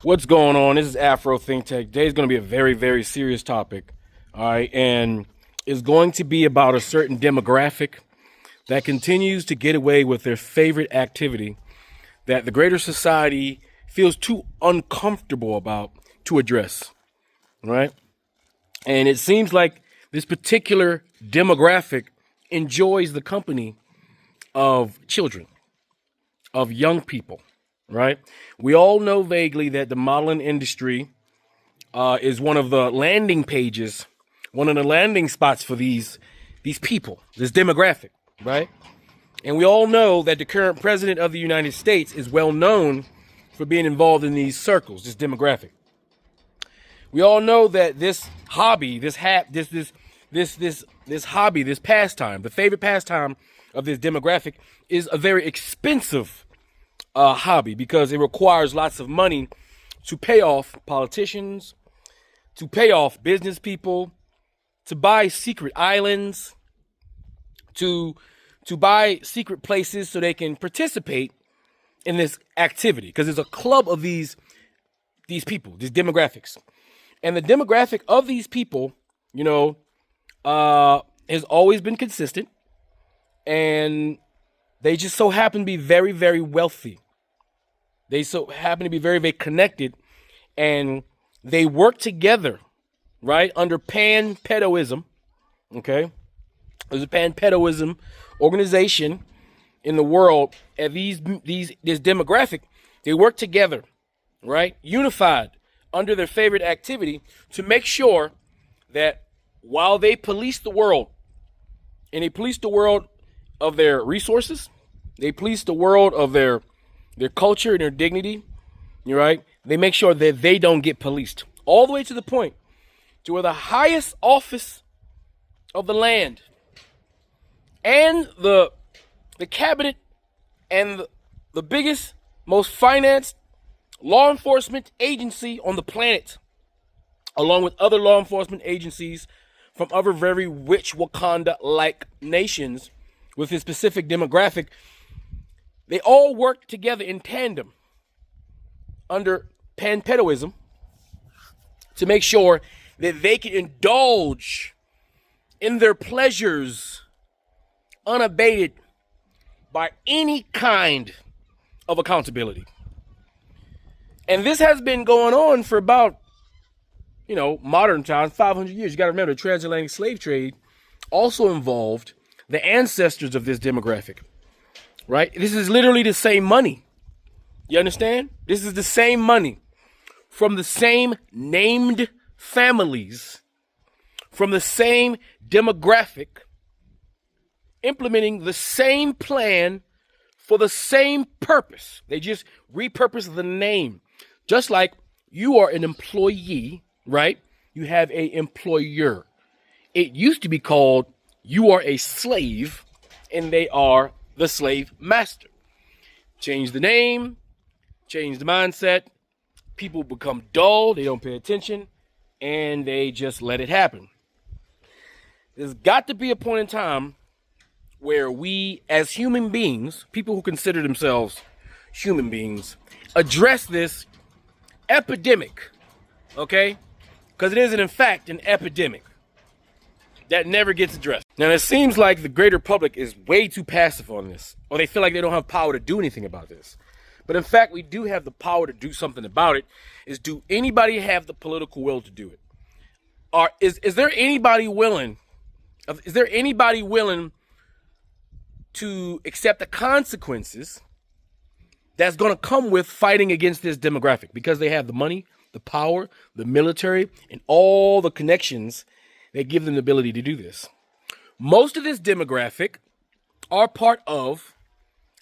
What's going on? This is Afro Think Tech. Today's going to be a very, very serious topic. All right. And it's going to be about a certain demographic that continues to get away with their favorite activity that the greater society feels too uncomfortable about to address. Right. And it seems like this particular demographic enjoys the company of children, of young people. Right. We all know vaguely that the modeling industry is one of the landing pages, one of the landing spots for these people, this demographic. Right. And we all know that the current president of the United States is well known for being involved in these circles, this demographic. We all know that this hobby, this hobby, this pastime, the favorite pastime of this demographic is a very expensive hobby because it requires lots of money to pay off politicians, to pay off business people, to buy secret islands, to buy secret places so they can participate in this activity because there's a club of these people, these demographics. And the demographic of these people, has always been consistent, and they just so happen to be very, very wealthy. They so happen to be very, very connected, and they work together, right, under pan-pedoism, okay? There's a pan-pedoism organization in the world, and this demographic, they work together, right, unified under their favorite activity to make sure that while they police the world, and they police the world of their resources, they police the world of their culture and their dignity, right? They make sure that they don't get policed. All the way to the point to where the highest office of the land and the cabinet and the biggest, most financed law enforcement agency on the planet, along with other law enforcement agencies from other very rich Wakanda-like nations with a specific demographic, they all work together in tandem under pan-pedoism to make sure that they can indulge in their pleasures unabated by any kind of accountability. And this has been going on for about, modern times, 500 years. You got to remember, the transatlantic slave trade also involved the ancestors of this demographic. Right? This is literally the same money. You understand? This is the same money from the same named families, from the same demographic, implementing the same plan for the same purpose. They just repurpose the name. Just like you are an employee, right? You have an employer. It used to be called you are a slave and they are the slave master. Change the name, change the mindset. People become dull, they don't pay attention, and they just let it happen. There's got to be a point in time where we, as human beings, people who consider themselves human beings, address this epidemic, okay? Because it is, in fact, an epidemic that never gets addressed. Now, it seems like the greater public is way too passive on this, or they feel like they don't have power to do anything about this. But in fact, we do have the power to do something about it. Do anybody have the political will to do it? Or is there anybody willing? Is there anybody willing to accept the consequences that's going to come with fighting against this demographic? Because they have the money, the power, the military, and all the connections that give them the ability to do this. Most of this demographic are part of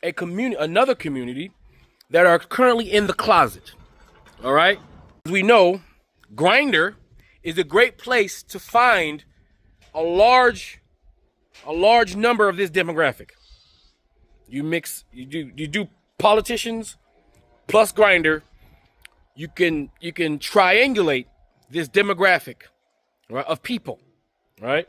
a community, another community that are currently in the closet. All right. As we know, Grindr is a great place to find a large number of this demographic. You do politicians plus Grindr. You can triangulate this demographic, right, of people, right?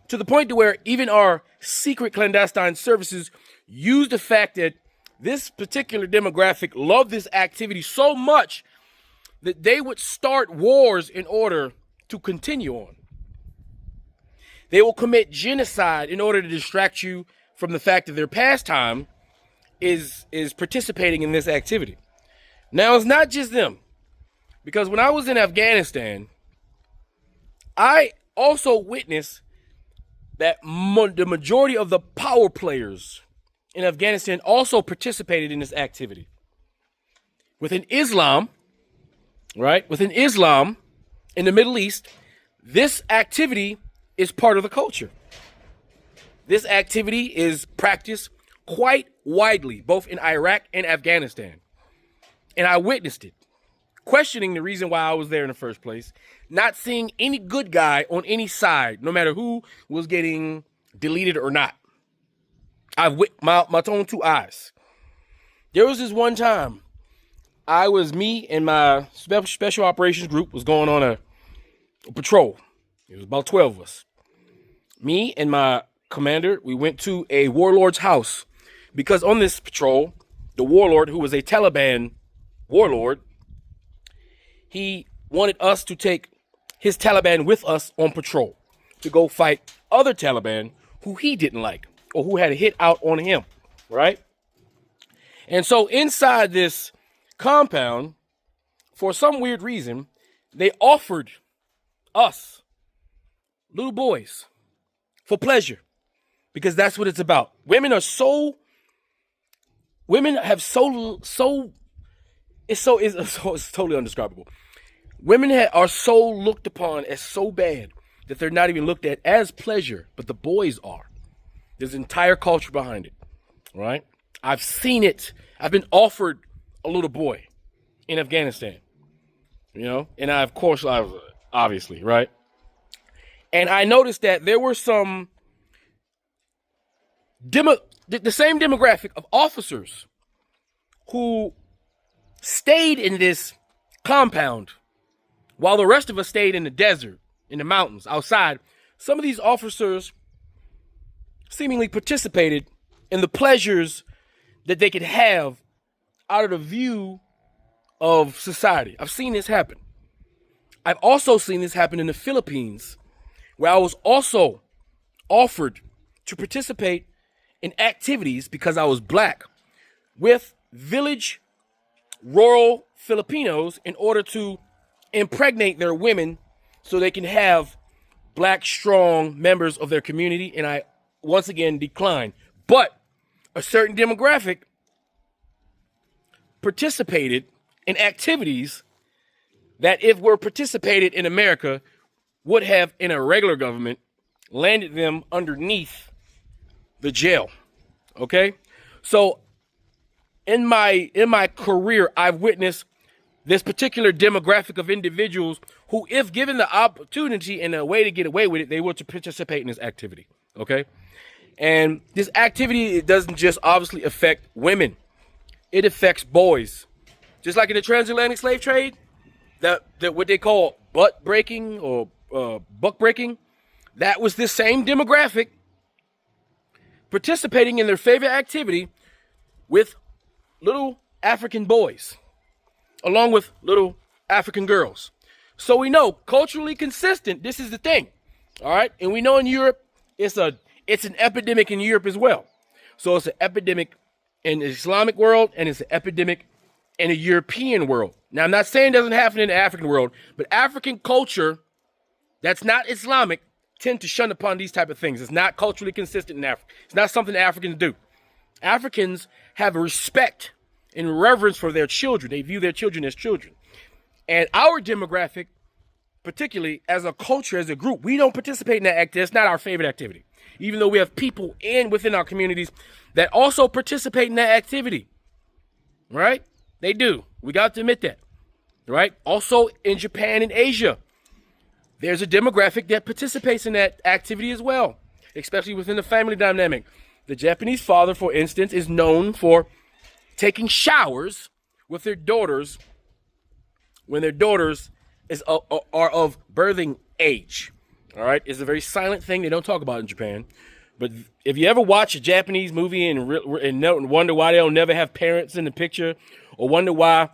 To the point to where even our secret clandestine services use the fact that this particular demographic love this activity so much that they would start wars in order to continue on. They will commit genocide in order to distract you from the fact that their pastime is participating in this activity. Now, it's not just them, because when I was in Afghanistan, I also witnessed that the majority of the power players in Afghanistan also participated in this activity. Within Islam, right? Within Islam in the Middle East, this activity is part of the culture. This activity is practiced quite widely, both in Iraq and Afghanistan. And I witnessed it, questioning the reason why I was there in the first place, not seeing any good guy on any side, no matter who was getting deleted or not. I've with my own two eyes. There was this one time, me and my special operations group was going on a patrol. It was about 12 of us. Me and my commander, we went to a warlord's house because on this patrol, the warlord, who was a Taliban warlord, he wanted us to take his Taliban with us on patrol to go fight other Taliban who he didn't like or who had a hit out on him, right? And so inside this compound, for some weird reason, they offered us, little boys, for pleasure, because that's what it's about. Women have it's totally undescribable. Women are so looked upon as so bad that they're not even looked at as pleasure, but the boys are. There's an entire culture behind it, right? I've seen it. I've been offered a little boy in Afghanistan, and I, of course, obviously, right? And I noticed that there were some the same demographic of officers who stayed in this compound while the rest of us stayed in the desert, in the mountains, outside. Some of these officers seemingly participated in the pleasures that they could have out of the view of society. I've seen this happen. I've also seen this happen in the Philippines, where I was also offered to participate in activities because I was black with village rural Filipinos in order to impregnate their women so they can have black strong members of their community. And I once again declined. But a certain demographic participated in activities that, if were participated in America, would have, in a regular government, landed them underneath the jail. Okay? So in my career, I've witnessed this particular demographic of individuals who, if given the opportunity and a way to get away with it, they were to participate in this activity. Okay? And this activity, it doesn't just obviously affect women. It affects boys. Just like in the transatlantic slave trade, that what they call butt breaking or buck breaking, that was this same demographic participating in their favorite activity with little African boys, along with little African girls. So we know, culturally consistent, this is the thing. All right? And we know in Europe, it's an epidemic in Europe as well. So it's an epidemic in the Islamic world, and it's an epidemic in the European world. Now, I'm not saying it doesn't happen in the African world, but African culture that's not Islamic tend to shun upon these type of things. It's not culturally consistent in Africa. It's not something Africans do. Africans have a respect and reverence for their children. They view their children as children. And our demographic, particularly as a culture, as a group, we don't participate in that activity. It's not our favorite activity. Even though we have people within our communities that also participate in that activity. Right? They do. We got to admit that. Right? Also in Japan and Asia, there's a demographic that participates in that activity as well, especially within the family dynamic. The Japanese father, for instance, is known for taking showers with their daughters when their daughters are of birthing age. All right? It's a very silent thing they don't talk about in Japan. But if you ever watch a Japanese movie and wonder why they don't never have parents in the picture, or wonder why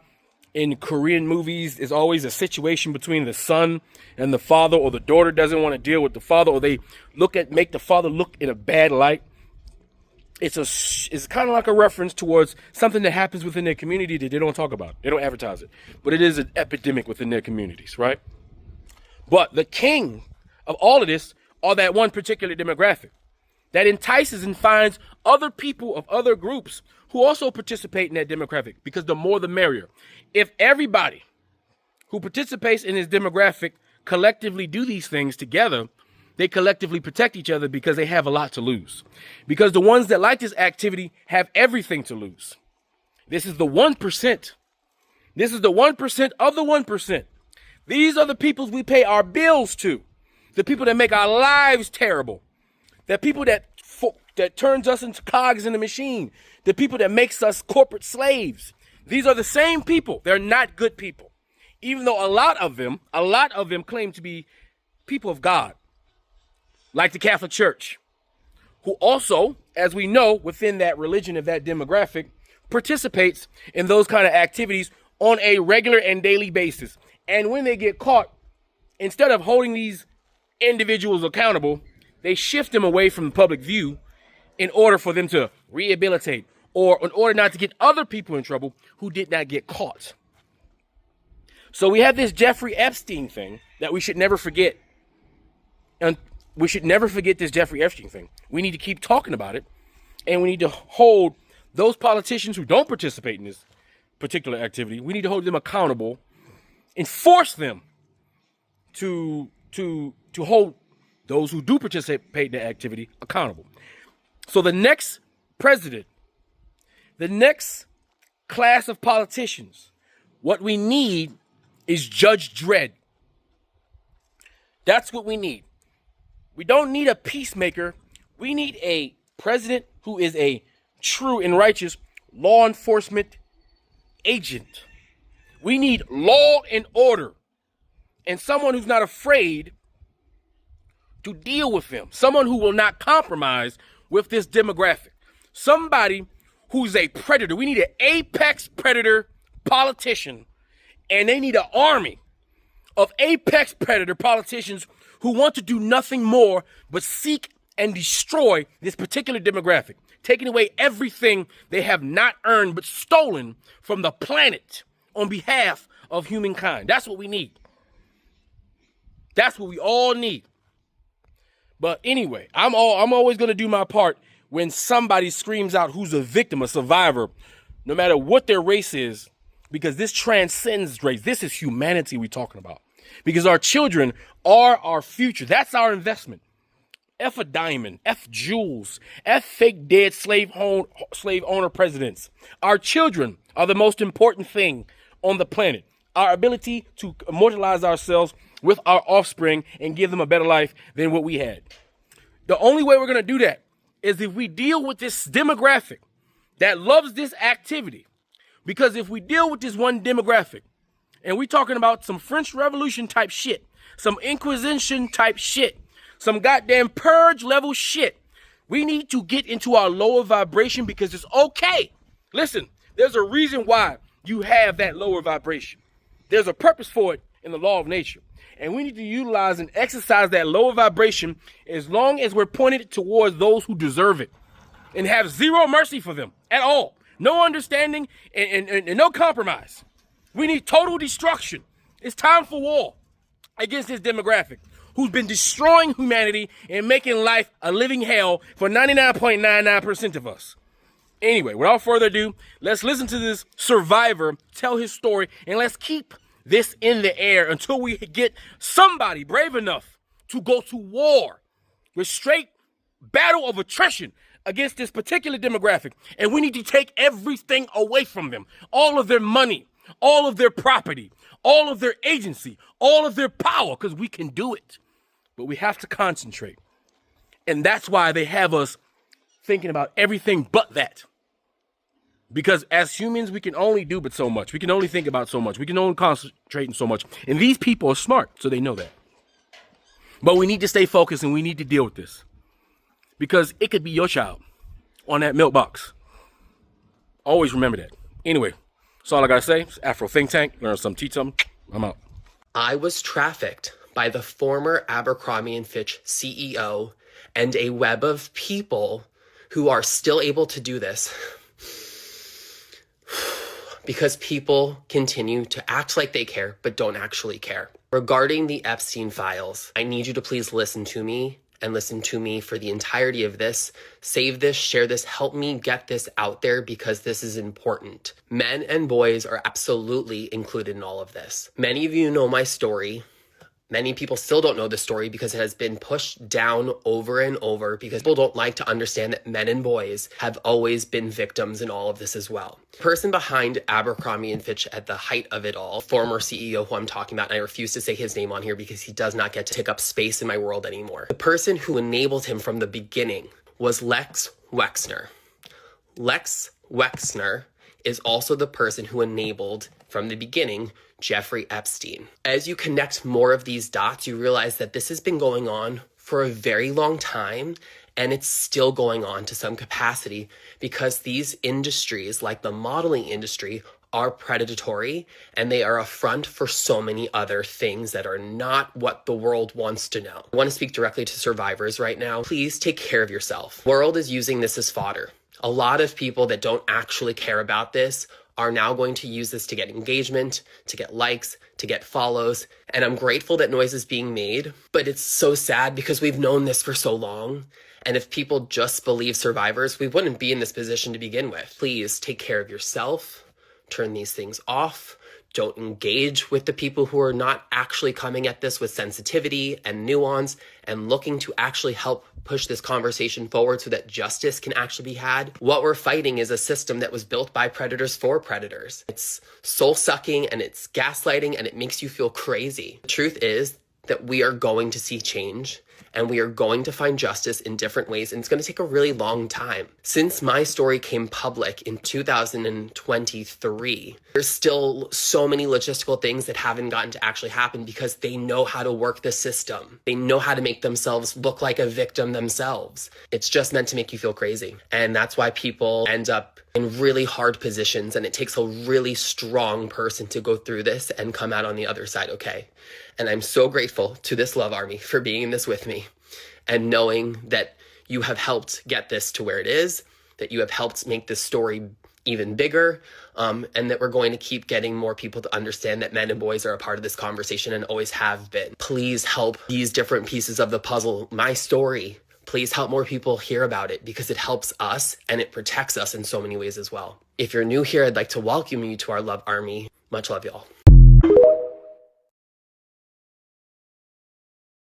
in Korean movies, there's always a situation between the son and the father, or the daughter doesn't want to deal with the father, or they make the father look in a bad light. It's kind of like a reference towards something that happens within their community that they don't talk about. They don't advertise it. But it is an epidemic within their communities, right? But the king of all of this are that one particular demographic that entices and finds other people of other groups who also participate in that demographic, because the more the merrier. If everybody who participates in this demographic collectively do these things together, they collectively protect each other because they have a lot to lose. Because the ones that like this activity have everything to lose. This is the 1%. This is the 1% of the 1%. These are the people we pay our bills to. The people that make our lives terrible. The people that turns us into cogs in the machine. The people that makes us corporate slaves. These are the same people. They're not good people. Even though a lot of them claim to be people of God. Like the Catholic Church, who also, as we know, within that religion of that demographic, participates in those kind of activities on a regular and daily basis. And when they get caught, instead of holding these individuals accountable, they shift them away from the public view in order for them to rehabilitate, or in order not to get other people in trouble who did not get caught. So we have this Jeffrey Epstein thing that we should never forget. And we should never forget this Jeffrey Epstein thing. We need to keep talking about it. And we need to hold those politicians who don't participate in this particular activity, we need to hold them accountable and force them to hold those who do participate in the activity accountable. So the next president, the next class of politicians, what we need is Judge Dredd. That's what we need. We don't need a peacemaker. We need a president who is a true and righteous law enforcement agent. We need law and order, and someone who's not afraid to deal with them. Someone who will not compromise with this demographic. Somebody who's a predator. We need an apex predator politician, and they need an army of apex predator politicians who want to do nothing more but seek and destroy this particular demographic, taking away everything they have not earned but stolen from the planet on behalf of humankind. That's what we need. That's what we all need. But anyway, I'm always going to do my part when somebody screams out who's a victim, a survivor, no matter what their race is, because this transcends race. This is humanity we're talking about. Because our children are our future. That's our investment. F a diamond, F jewels, F fake dead slave owner presidents. Our children are the most important thing on the planet. Our ability to immortalize ourselves with our offspring and give them a better life than what we had. The only way we're going to do that is if we deal with this demographic that loves this activity. Because if we deal with this one demographic, and we're talking about some French Revolution type shit, some Inquisition type shit, some goddamn purge level shit, we need to get into our lower vibration, because it's okay. Listen, there's a reason why you have that lower vibration. There's a purpose for it in the law of nature. And we need to utilize and exercise that lower vibration as long as we're pointed towards those who deserve it, and have zero mercy for them at all. No understanding and no compromise. We need total destruction. It's time for war against this demographic who's been destroying humanity and making life a living hell for 99.99% of us. Anyway, without further ado, let's listen to this survivor tell his story, and let's keep this in the air until we get somebody brave enough to go to war with straight battle of attrition against this particular demographic. And we need to take everything away from them. All of their money, all of their property, all of their agency, all of their power, because we can do it. But we have to concentrate. And that's why they have us thinking about everything but that. Because as humans, we can only do but so much. We can only think about so much. We can only concentrate on so much. And these people are smart, so they know that. But we need to stay focused, and we need to deal with this. Because it could be your child on that milk box. Always remember that. Anyway, That's all I gotta say. It's Afro Think Tank. Learn something, teach something. I'm out. I was trafficked by the former Abercrombie & Fitch CEO and a web of people who are still able to do this because people continue to act like they care but don't actually care. Regarding the Epstein files, I need you to please listen to me and listen to me for the entirety of this. Save this, share this, help me get this out there because this is important. Men and boys are absolutely included in all of this. Many of you know my story. Many people still don't know the story because it has been pushed down over and over because people don't like to understand that men and boys have always been victims in all of this as well. The person behind Abercrombie & Fitch at the height of it all, former CEO who I'm talking about, and I refuse to say his name on here because he does not get to take up space in my world anymore. The person who enabled him from the beginning was Lex Wexner. Lex Wexner is also the person who enabled, from the beginning, Jeffrey Epstein. As you connect more of these dots, you realize that this has been going on for a very long time, and it's still going on to some capacity because these industries, like the modeling industry, are predatory and they are a front for so many other things that are not what the world wants to know. I want to speak directly to survivors right now. Please take care of yourself. The world is using this as fodder. A lot of people that don't actually care about this are now going to use this to get engagement, to get likes, to get follows. And I'm grateful that noise is being made, but it's so sad because we've known this for so long. And if people just believe survivors, we wouldn't be in this position to begin with. Please take care of yourself, turn these things off. Don't engage with the people who are not actually coming at this with sensitivity and nuance and looking to actually help push this conversation forward so that justice can actually be had. What we're fighting is a system that was built by predators for predators. It's soul-sucking and it's gaslighting and it makes you feel crazy. The truth is that we are going to see change and we are going to find justice in different ways, and it's going to take a really long time. Since my story came public in 2023, there's still so many logistical things that haven't gotten to actually happen because they know how to work the system. They know how to make themselves look like a victim themselves. It's just meant to make you feel crazy. And that's why people end up in really hard positions, and it takes a really strong person to go through this and come out on the other side okay. And I'm so grateful to this love army for being in this with me and knowing that you have helped get this to where it is, that you have helped make this story even bigger, and that we're going to keep getting more people to understand that men and boys are a part of this conversation and always have been. Please help these different pieces of the puzzle, my story. Please help more people hear about it because it helps us and it protects us in so many ways as well. If you're new here, I'd like to welcome you to our love army. Much love, y'all.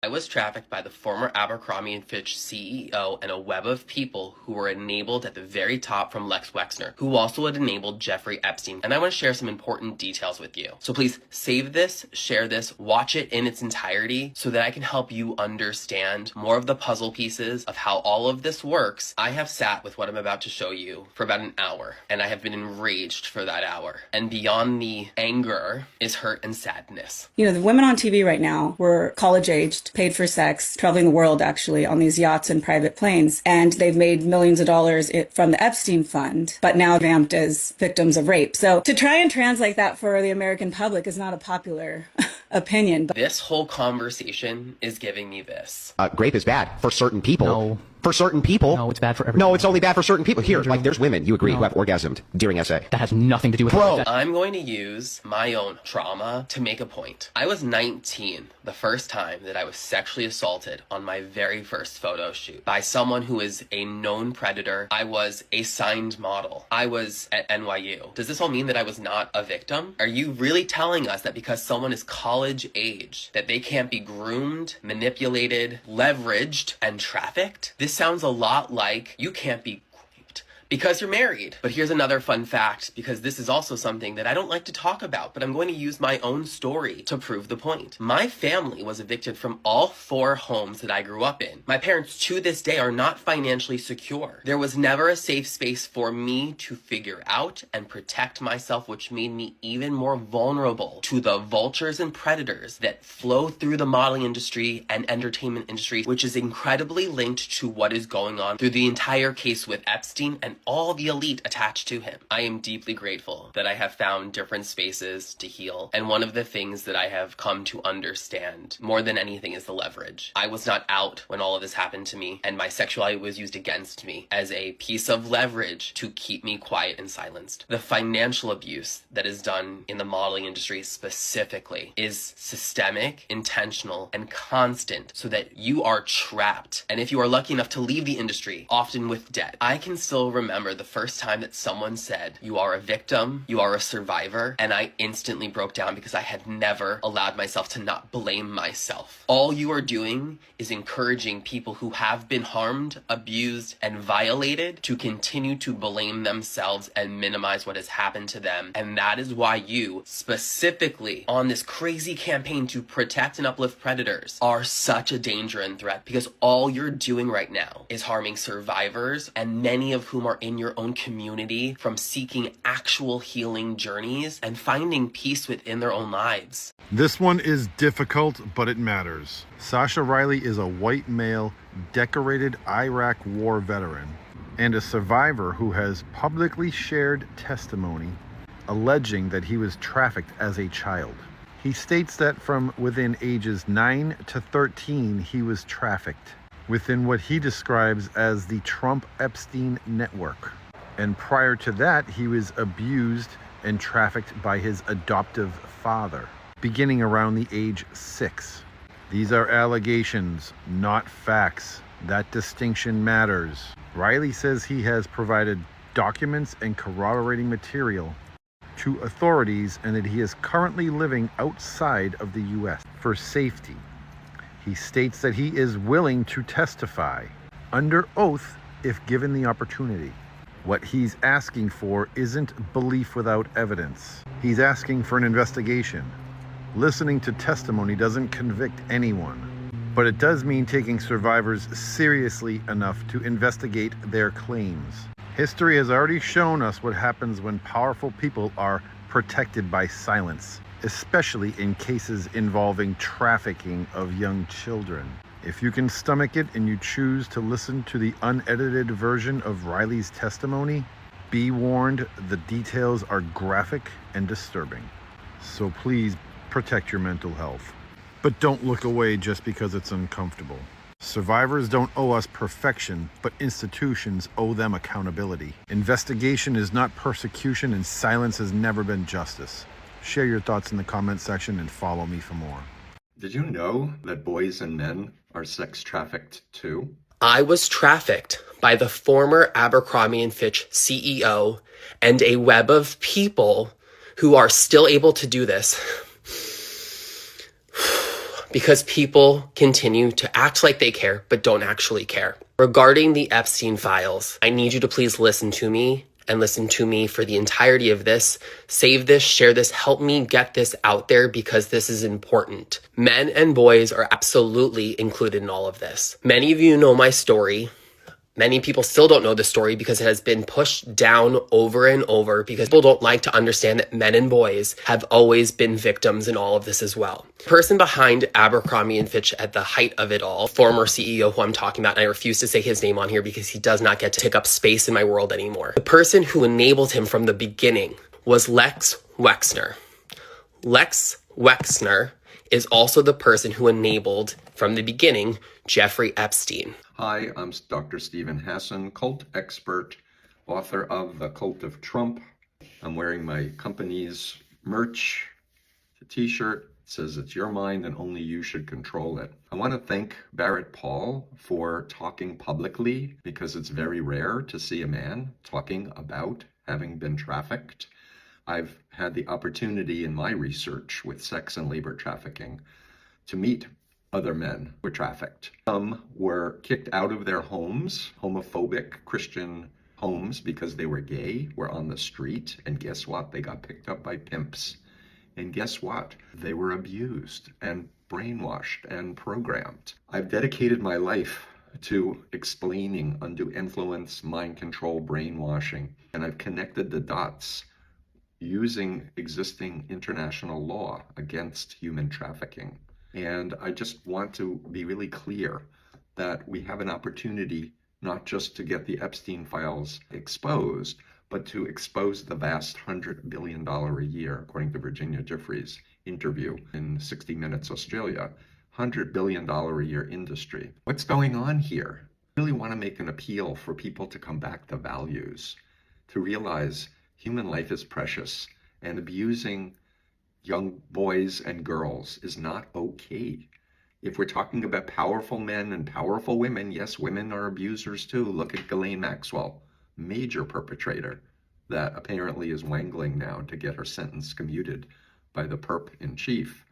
I was trafficked by the former Abercrombie & Fitch CEO and a web of people who were enabled at the very top from Lex Wexner, who also had enabled Jeffrey Epstein. And I want to share some important details with you. So please save this, share this, watch it in its entirety so that I can help you understand more of the puzzle pieces of how all of this works. I have sat with what I'm about to show you for about an hour, and I have been enraged for that hour. And beyond the anger is hurt and sadness. You know, the women on TV right now were college-aged, paid for sex, traveling the world actually on these yachts and private planes. And they've made millions of dollars from the Epstein fund, but now vamped as victims of rape. So to try and translate that for the American public is not a popular opinion. This whole conversation is giving me this. Grape is bad for certain people. No. For certain people. No, it's bad for everyone. No, it's only bad for certain people. Here, like there's women, you agree, who have orgasmed during SA. That has nothing to do with Bro. that. I'm going to use my own trauma to make a point. I was 19 the first time that I was sexually assaulted on my very first photo shoot by someone who is a known predator. I was a signed model. I was at NYU. Does this all mean that I was not a victim? Are you really telling us that because someone is college age that they can't be groomed, manipulated, leveraged, and trafficked? This sounds a lot like you can't be raped because you're married. But here's another fun fact, because this is also something that I don't like to talk about, but I'm going to use my own story to prove the point. My family was evicted from all 4 homes that I grew up in. My parents to this day are not financially secure. There was never a safe space for me to figure out and protect myself, which made me even more vulnerable to the vultures and predators that flow through the modeling industry and entertainment industry, which is incredibly linked to what is going on through the entire case with Epstein and all the elite attached to him. I am deeply grateful that I have found different spaces to heal. And one of the things that I have come to understand more than anything is the leverage. I was not out when all of this happened to me, and my sexuality was used against me as a piece of leverage to keep me quiet and silenced. The financial abuse that is done in the modeling industry specifically is systemic, intentional, and constant, so that you are trapped. And if you are lucky enough to leave the industry, often with debt. I can still remember the first time that someone said, "You are a victim, you are a survivor," and I instantly broke down because I had never allowed myself to not blame myself. All you are doing is encouraging people who have been harmed, abused, and violated to continue to blame themselves and minimize what has happened to them. And that is why you, specifically on this crazy campaign to protect and uplift predators, are such a danger and threat, because all you're doing right now is harming survivors, and many of whom are in your own community, from seeking actual healing journeys and finding peace within their own lives. This one is difficult, but it matters. Sasha Riley is a white male, decorated Iraq war veteran, and a survivor who has publicly shared testimony alleging that he was trafficked as a child. He states that from within ages 9 to 13, he was trafficked within what he describes as the Trump-Epstein network. And prior to that, he was abused and trafficked by his adoptive father, beginning around the age 6. These are allegations, not facts. That distinction matters. Riley says he has provided documents and corroborating material to authorities, and that he is currently living outside of the U.S. for safety. He states that he is willing to testify under oath if given the opportunity. What he's asking for isn't belief without evidence. He's asking for an investigation. Listening to testimony doesn't convict anyone, but it does mean taking survivors seriously enough to investigate their claims. History has already shown us what happens when powerful people are protected by silence, especially in cases involving trafficking of young children. If you can stomach it and you choose to listen to the unedited version of Riley's testimony, be warned, the details are graphic and disturbing. So please protect your mental health. But don't look away just because it's uncomfortable. Survivors don't owe us perfection, but institutions owe them accountability. Investigation is not persecution, and silence has never been justice. Share your thoughts in the comment section and follow me for more. Did you know that boys and men are sex trafficked too? I was trafficked by the former Abercrombie & Fitch CEO and a web of people who are still able to do this because people continue to act like they care, but don't actually care. Regarding the Epstein files, I need you to please listen to me and listen to me for the entirety of this. Save this, share this, help me get this out there, because this is important. Men and boys are absolutely included in all of this. Many of you know my story. Many people still don't know the story because it has been pushed down over and over, because people don't like to understand that men and boys have always been victims in all of this as well. The person behind Abercrombie & Fitch at the height of it all, former CEO who I'm talking about, and I refuse to say his name on here because he does not get to take up space in my world anymore. The person who enabled him from the beginning was Lex Wexner. Lex Wexner is also the person who enabled, from the beginning, Jeffrey Epstein. Hi, I'm Dr. Stephen Hassan, cult expert, author of The Cult of Trump. I'm wearing my company's merch, the t-shirt. It says it's your mind and only you should control it. I want to thank Barrett Paul for talking publicly, because it's very rare to see a man talking about having been trafficked. I've had the opportunity in my research with sex and labor trafficking to meet other men who were trafficked. Some were kicked out of their homes, homophobic Christian homes, because they were gay, were on the street, and guess what? They got picked up by pimps. And guess what? They were abused and brainwashed and programmed. I've dedicated my life to explaining undue influence, mind control, brainwashing, and I've connected the dots using existing international law against human trafficking. And I just want to be really clear that we have an opportunity not just to get the Epstein files exposed, but to expose the vast $100 billion a year, according to Virginia Giuffre's interview in 60 Minutes Australia, $100 billion a year industry. What's going on here? I really want to make an appeal for people to come back to values, to realize human life is precious, and abusing young boys and girls is not okay. If we're talking about powerful men and powerful women, yes, women are abusers too. Look at Ghislaine Maxwell, major perpetrator that apparently is wangling now to get her sentence commuted by the perp in chief.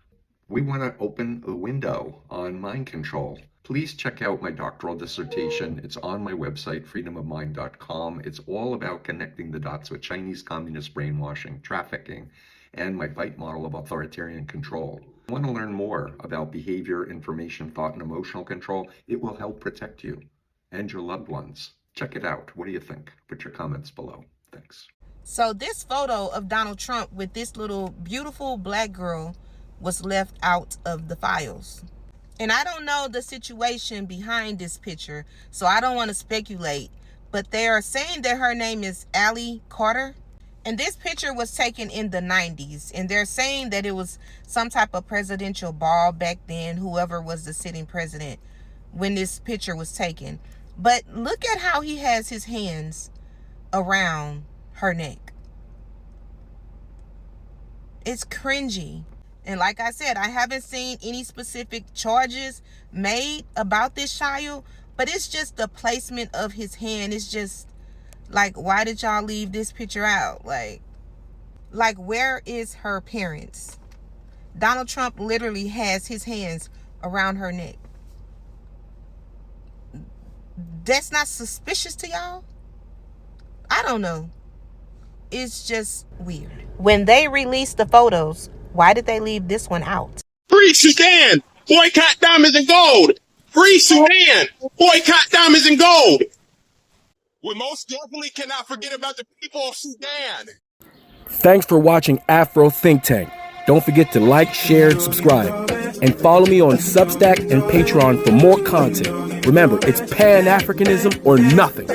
We want to open a window on mind control. Please check out my doctoral dissertation. It's on my website, freedomofmind.com. It's all about connecting the dots with Chinese communist brainwashing, trafficking, and my bite model of authoritarian control. I want to learn more about behavior, information, thought, and emotional control. It will help protect you and your loved ones. Check it out. What do you think? Put your comments below. Thanks. So this photo of Donald Trump with this little beautiful black girl was left out of the files. And I don't know the situation behind this picture, so I don't want to speculate. But they are saying that her name is Allie Carter. And this picture was taken in the 90s. And they're saying that it was some type of presidential ball back then, whoever was the sitting president when this picture was taken. But look at how he has his hands around her neck. It's cringy. And like I said, I haven't seen any specific charges made about this child, but it's just the placement of his hand. It's just like, why did y'all leave this picture out? Like where is her parents? Donald Trump literally has his hands around her neck. That's not suspicious to y'all? I don't know. It's just weird. When they released the photos, why did they leave this one out? Free Sudan! Boycott diamonds and gold! Free Sudan! Boycott diamonds and gold! We most definitely cannot forget about the people of Sudan! Thanks for watching Afro Think Tank. Don't forget to like, share, and subscribe. And follow me on Substack and Patreon for more content. Remember, it's Pan-Africanism or nothing.